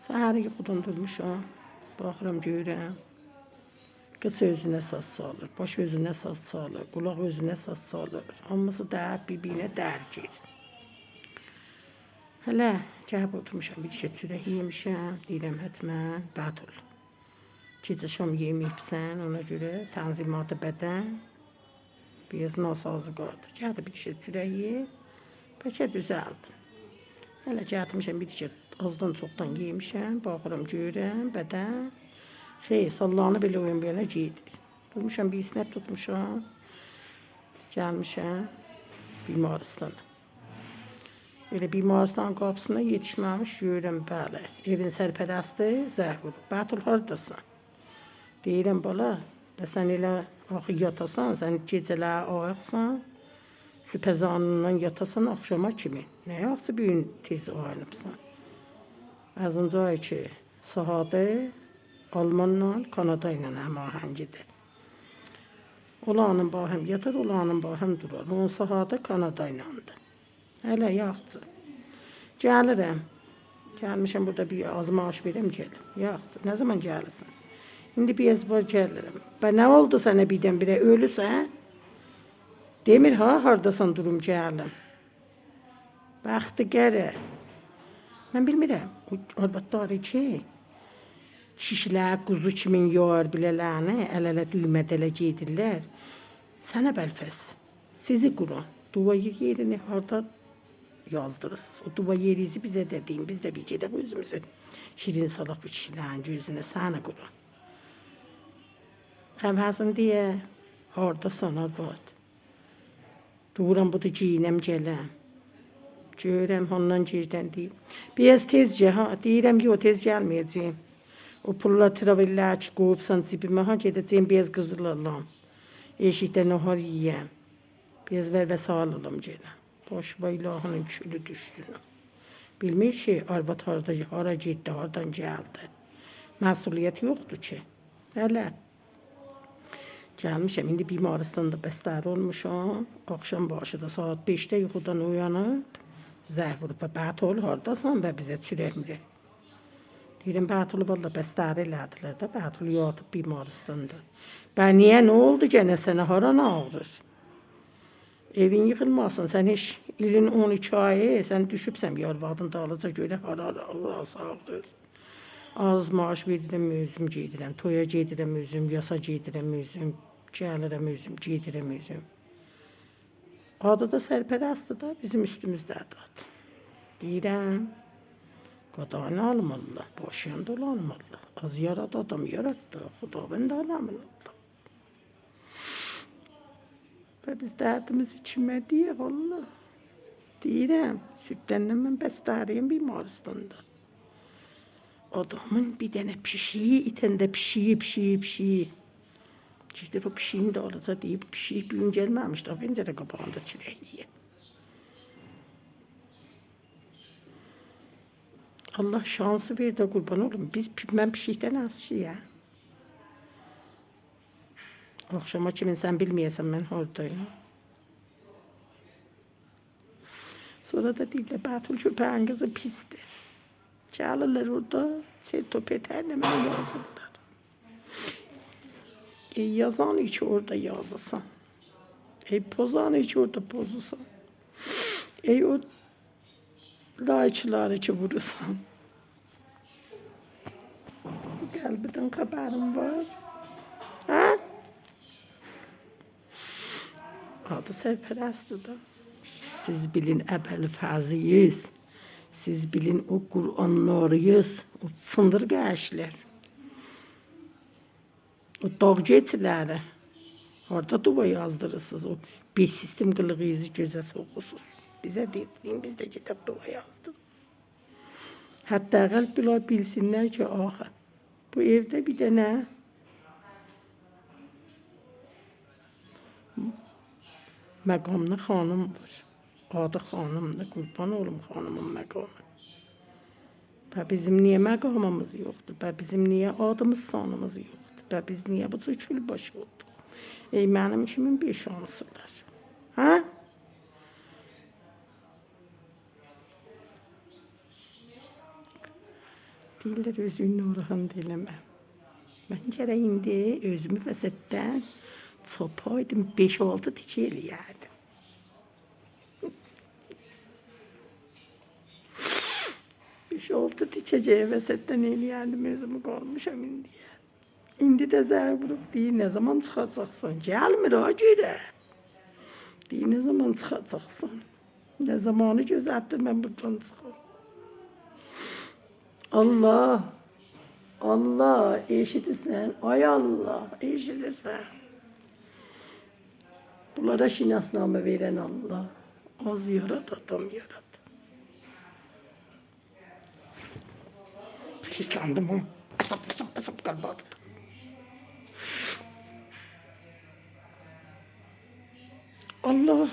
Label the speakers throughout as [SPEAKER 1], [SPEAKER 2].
[SPEAKER 1] Səhəri yuxudan durmuşam, baxıram görürəm. Qız özünə saç salır, baş özünə saç salır, qulaq özünə saç salır. Hamısı da bir-birinə dərgir. Hələ gəlib oturmuşam, bir dişə çörək yemişəm, deyirəm hətmən Bətul. Gecə şam yeməyibsən, ona görə tənzimatı bədən biraz nasazlıqlardır. Gəlib bir dişə çörək yeyib, bəlkə düzəldim. Hələ gəlmişəm, bir dişə azdan çoxdan yemişəm, baxıram görürəm, bədən xeyr, sallanı belə oyun belə gedir. Durmuşam, bir isnət tutmuşam, gəlmişəm bimaristana. Elə bimaristan qapısına yetişməmiş görürəm, bəli, evin sərpərəsti zəng vurub. Bətul, haradasan? Deyirəm, bala, sən elə axı yatasan, sən gecələr ayıqsan, süpəzanından yatasan axşama kimi. Nə yaxşı bir gün tez ayınıbsan? Azınca ay ki, sahadə Almanla, Kanada ilə həmahəngidir. Olanın bahəm yatar, olanın bahəm durar. Onun sahadə Kanada iləndir. Hələ yaxçı. Gəlirəm. Gəlmişəm burada bir az maaş verəm gəl. Yaxçı. Nə zaman gəlirsən? İndi biraz var gəlirəm. Bə nə oldu sənə birdən-birə? Ölüsən? Demir ha, hardasan durum gəlim. Bəxti gərək. Mən bilmirəm. Arvadları ki, şişlər, quzu kimin yoğar bilələni, əl-ələ düymədələ gedirlər. Sənə bəlfəs. Sizi quran. Dua yerini harda yazdırırsınız. O dua yerinizi bizə də deyin. Biz də bir gedək özümüzü şirin salaq bir kişilərin gözünə sənə quran. Həm həzin deyə, hardasan arvad? Duram budur giyinəm gələm. Görəm, ondan girdən deyim. Biraz tezcə, ha, deyirəm ki, o tez gəlməyəcəyim. O pulla travellər ki, qoyubsan cibimə, ha, gedəcəyim, biraz qızıl alam. Eşikdə nahar yiyəm. Biraz və sağ alam gələm. Başıma ilahının külü düşdünü. Bilmir ki, arvad hara getdi, haradan gəldi. Məsuliyyət yoxdur ki. Hələ. Gəlmişəm, indi bimaristanda bəstər olmuşam. Axşam başıda saat 5-də yuxudan uyanıb. Zəh vurub, Bətul, hardasan və bizə çürəkmir. Deyirəm, Bətulu valla bəstər elədilər də, Bətul yatıb bimaristanda. Bə niyə, nə oldu gənə sənə, haran ağrır? Evin yıxılmasın, sən heç ilin 12 ayı, sən düşübsən bir arvadın dalıca görə harası ağrır. Az maaş verirəm, özüm gedirəm, toya gedirəm özüm, yasa gedirəm özüm, gəlirəm özüm, gedirəm özüm. Adı da sərpərəstdir da, bizim üstümüzdədir. Deyirəm, qadağını almalılar, başıyan dolanmalılar. Az yaradı adam yarattı, Xudavənd aləmin. Və biz dərdimizi kimə deyək, Allah. Deyirəm, sübdəndən mən bəstəriyim bimaristanda. Adamın bir dənə pişiyi, itəndə pişiyi. Gedir o pişiyini də alacaq deyib, pişiyi bir gün gəlməmiş da, pencərə qabağında çörək yiyək. Allah şansı ver də qurban olum, mən pişikdən azçıyam. Axşama kimin sən bilməyəsən, mən haradayım. Sonra da deyirlər, Bətul köpəyin qızı pisdir. Gəlirlər orada, sertopet hərləməni yazırlar. Yazan ki orada yazısan. Pozan ki orada pozusan. O layçıları ki vurursan. Qəlbidən xəbərim var. Hə? Adı sərpərəstdir da. Siz bilin əbəli fəziyiz. Siz bilin o Qur'anlarıyız. O sındır qəşlər. O dağ geçiləri. Orada dua yazdırırsınız. O bir sistem qılığınızı gözə soxursunuz. Bizə deyin, biz də gedib dua yazdırıq. Hətta qəlb bilsinlər ki, axı, bu evdə bir dənə məqamlı xanım var. Adı xanımdır, qurban olum xanımın məqamı. Və bizim niyə məqamımız yoxdur? Və bizim niyə adımız sanımız yoxdur? Və biz niyə bu cür külbaş olduq? Mənim kimin bir şansılar? Hə? Deyirlər özünü orahan eləmə. Mən gərək indi özümü vəsətdən çopaydım, 5-6 tikə eləyərdim. 5-6 tikəcəyə vəsətdən eləyərdim, özümü qalmışam indiyə. İndi də zəng vurub deyir, nə zaman çıxacaqsan? Gəlmir ha görə. Deyir, nə zaman çıxacaqsan? Nə zamanı gözətdir mən buradan çıxım. Allah, Allah, eşidirsən? Ay Allah, eşidirsən? Bunlara şinasnamə verən Allah. Az yarad, adam yarad. Pislandım ha. Asap kalmadı. Allah.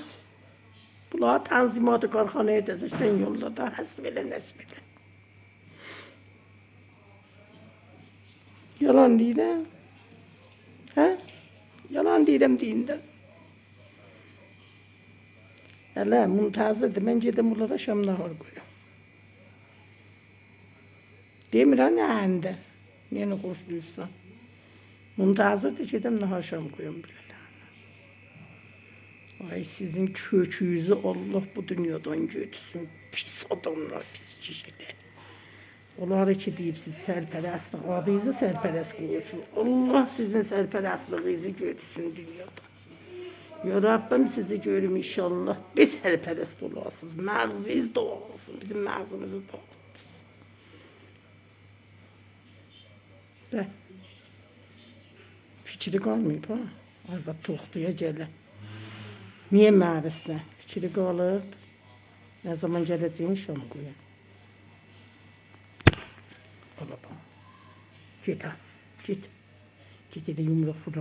[SPEAKER 1] Bunlar tanzimatı karxanaya təzəşdən yolladı. Həsb elə. Yalan deyirəm. Hə? Yalan deyirəm deyində. Hələ muntazırdır. Mən gedim bunlara şam nahar qoyuram. Demirəm nəyəndə. Yenə qoşulursan. Muntazırdır gedim nahar şam qoyuram bilərəm. Ay sizin kökünüzü Allah bu dünyadan götürsün. Pis adamlar, pis kişiler. Onları ki deyib siz sərpərəstlik, adınızı sərpərəst qoyursun. Allah sizin sərpərəstliğinizi götürsün dünyada. Ya Rabbim sizi görüm inşallah. Biz sərpərəst olasınız. Məğziniz də olsun. Bizim məğzimizi də olsun. Fikri qalmayıb ha. Arvad toxtuya gələ. Niyə məğzsən? Fikri qalıb. Nə zaman gələcəyini şam qoyun. Baba. Git ha. Git. Git elə yumruq vururum.